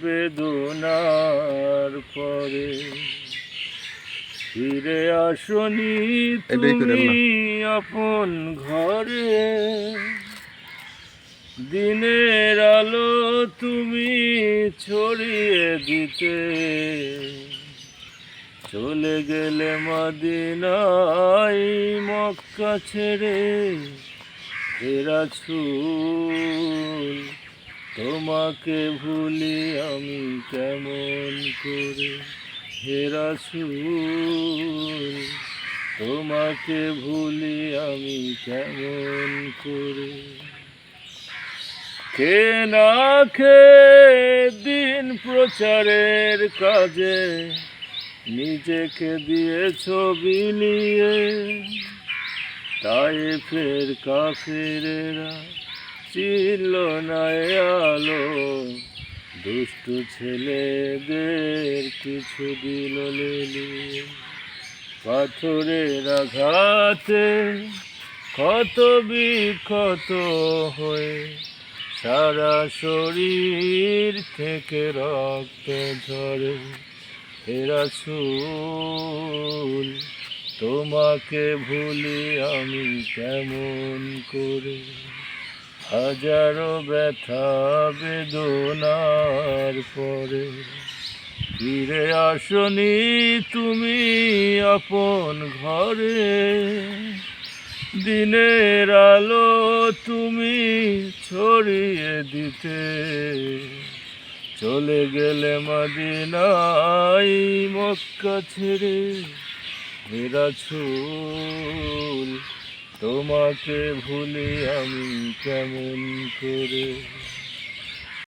বেদনার পরে ফিরে আসনি তুমি আপন ঘরে। দিনের আলো তুমি ছড়িয়ে দিতে চলে গেলে মদিনায় মক্কা ছেড়ে। হে রাসূল তোমাকে ভুলি আমি কেমন করে। হে রাসূল তোমাকে ভুলি আমি কেমন করে। কে না খেয়ে দিন প্রচারের কাজে নিজেকে দিয়েছ বিলিয়ে। তায়েফের কাফেরেরা চিনল না এ আলো, দুষ্টু ছেলেদের কিছু দিল লেলিয়ে। পাথরের আঘাতে ক্ষত বিক্ষত হয়ে সারা শরীর থেকে রক্ত ঝরে। হে রাসূল তোমাকে ভুলি আমি কেমন করে। হাজারো ব্যথা বেদনার পরে ফিরে আসনি তুমি আপন ঘরে। দিনের আলো তুমি ছড়িয়ে দিতে চলে গেলে মদিনায় মক্কা ছেড়ে। হে রাসূল তোমাকে ভুলি আমি কেমন করে।